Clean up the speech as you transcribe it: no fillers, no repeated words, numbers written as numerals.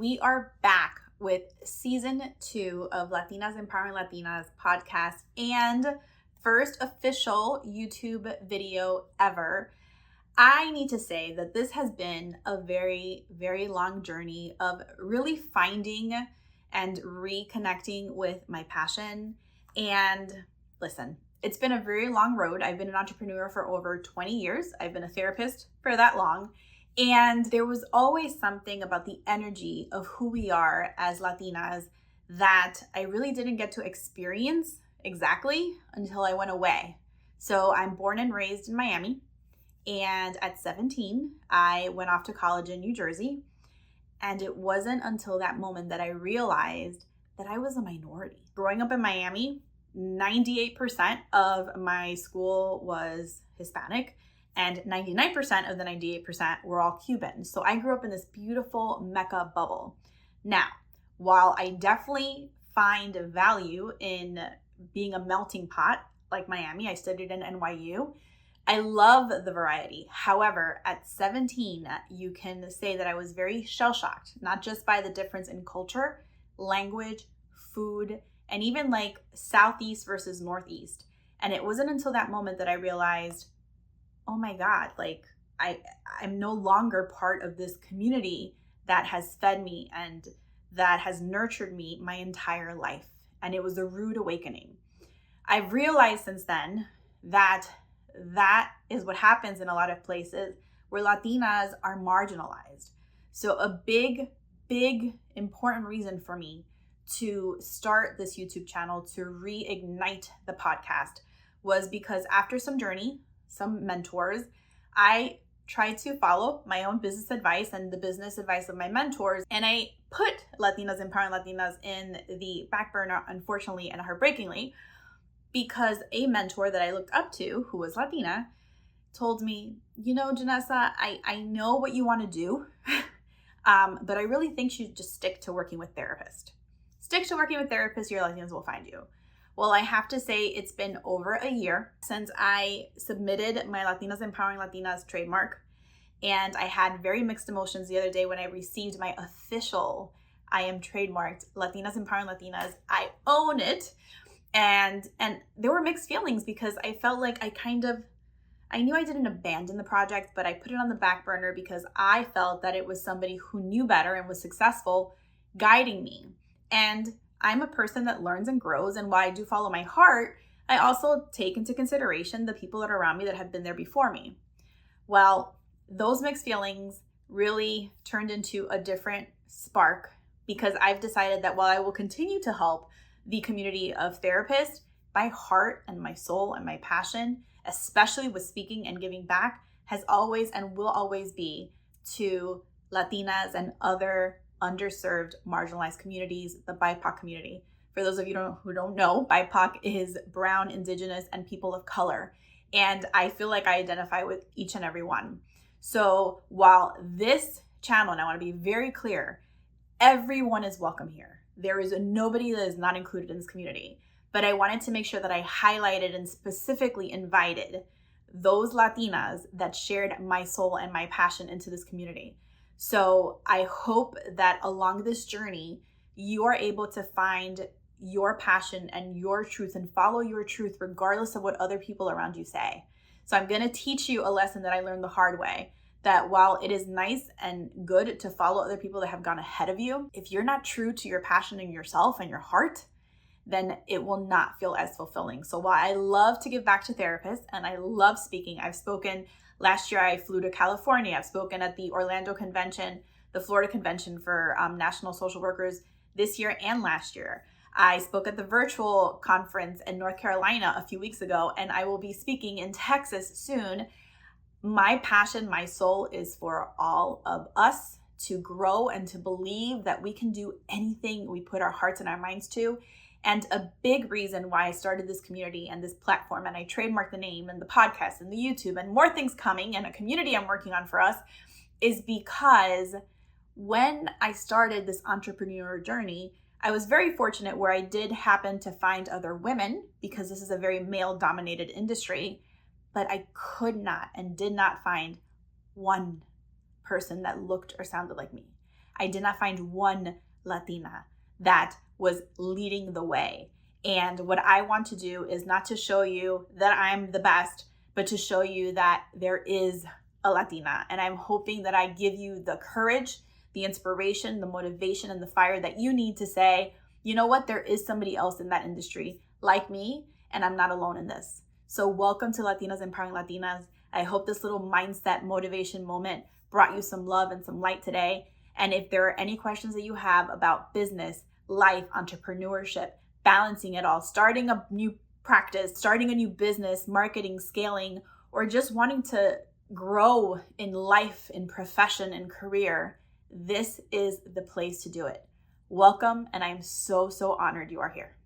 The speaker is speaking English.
we are back with season 2 of Latinas Empowering Latinas podcast and first official YouTube video ever. I need to say that this has been a very, very long journey of really finding and reconnecting with my passion. And listen, it's been a very long road. I've been an entrepreneur for over 20 years. I've been a therapist for that long. And there was always something about the energy of who we are as Latinas that I really didn't get to experience exactly until I went away. So I'm born and raised in Miami. And at 17, I went off to college in New Jersey. And it wasn't until that moment that I realized that I was a minority. Growing up in Miami, 98% of my school was Hispanic. And 99% of the 98% were all Cuban. So I grew up in this beautiful Mecca bubble. Now, while I definitely find value in being a melting pot like Miami, I studied in NYU, I love the variety. However, at 17, you can say that I was very shell-shocked, not just by the difference in culture, language, food, and even like Southeast versus Northeast. And it wasn't until that moment that I realized, oh my God, like I'm no longer part of this community that has fed me and that has nurtured me my entire life. And it was a rude awakening. I've realized since then that is what happens in a lot of places where Latinas are marginalized. So a big, important reason for me to start this YouTube channel, to reignite the podcast, was because after some journey, some mentors, I tried to follow my own business advice and the business advice of my mentors. And I put Latinas Empowering Latinas in the back burner, unfortunately and heartbreakingly, because a mentor that I looked up to, who was Latina, told me, you know, Janessa, I know what you want to do, but I really think you should just stick to working with therapists. Stick to working with therapists, your Latinas will find you. Well, I have to say it's been over a year since I submitted my Latinas Empowering Latinas trademark, and I had very mixed emotions the other day when I received my official, I am trademarked, Latinas Empowering Latinas. I own it. And there were mixed feelings because I felt like I knew I didn't abandon the project, but I put it on the back burner because I felt that it was somebody who knew better and was successful guiding me. And I'm a person that learns and grows, and while I do follow my heart, I also take into consideration the people that are around me that have been there before me. Well, those mixed feelings really turned into a different spark because I've decided that while I will continue to help the community of therapists, my heart and my soul and my passion, especially with speaking and giving back, has always and will always be to Latinas and other underserved, marginalized communities, the BIPOC community. For those of you who don't know, BIPOC is Brown, Indigenous, and people of color. And I feel like I identify with each and every one. So while this channel, and I want to be very clear, everyone is welcome here. There is nobody that is not included in this community. But I wanted to make sure that I highlighted and specifically invited those Latinas that shared my soul and my passion into this community. So I hope that along this journey, you are able to find your passion and your truth and follow your truth regardless of what other people around you say. So I'm going to teach you a lesson that I learned the hard way, that while it is nice and good to follow other people that have gone ahead of you, if you're not true to your passion and yourself and your heart, then it will not feel as fulfilling. So while I love to give back to therapists and I love speaking, I've spoken last year, I flew to California. I've spoken at the Orlando convention, the Florida convention for National Social Workers this year and last year. I spoke at the virtual conference in North Carolina a few weeks ago, and I will be speaking in Texas soon. My passion, my soul is for all of us to grow and to believe that we can do anything we put our hearts and our minds to. And a big reason why I started this community and this platform, and I trademarked the name and the podcast and the YouTube and more things coming and a community I'm working on for us, is because when I started this entrepreneur journey, I was very fortunate where I did happen to find other women because this is a very male-dominated industry, but I could not and did not find one person that looked or sounded like me. I did not find one Latina that was leading the way. And what I want to do is not to show you that I'm the best, but to show you that there is a Latina. And I'm hoping that I give you the courage, the inspiration, the motivation, and the fire that you need to say, you know what, there is somebody else in that industry like me, and I'm not alone in this. So welcome to Latinas Empowering Latinas. I hope this little mindset motivation moment brought you some love and some light today. And if there are any questions that you have about business, life, entrepreneurship, balancing it all, starting a new practice, starting a new business, marketing, scaling, or just wanting to grow in life, in profession, and career, this is the place to do it. Welcome, and I'm so honored you are here.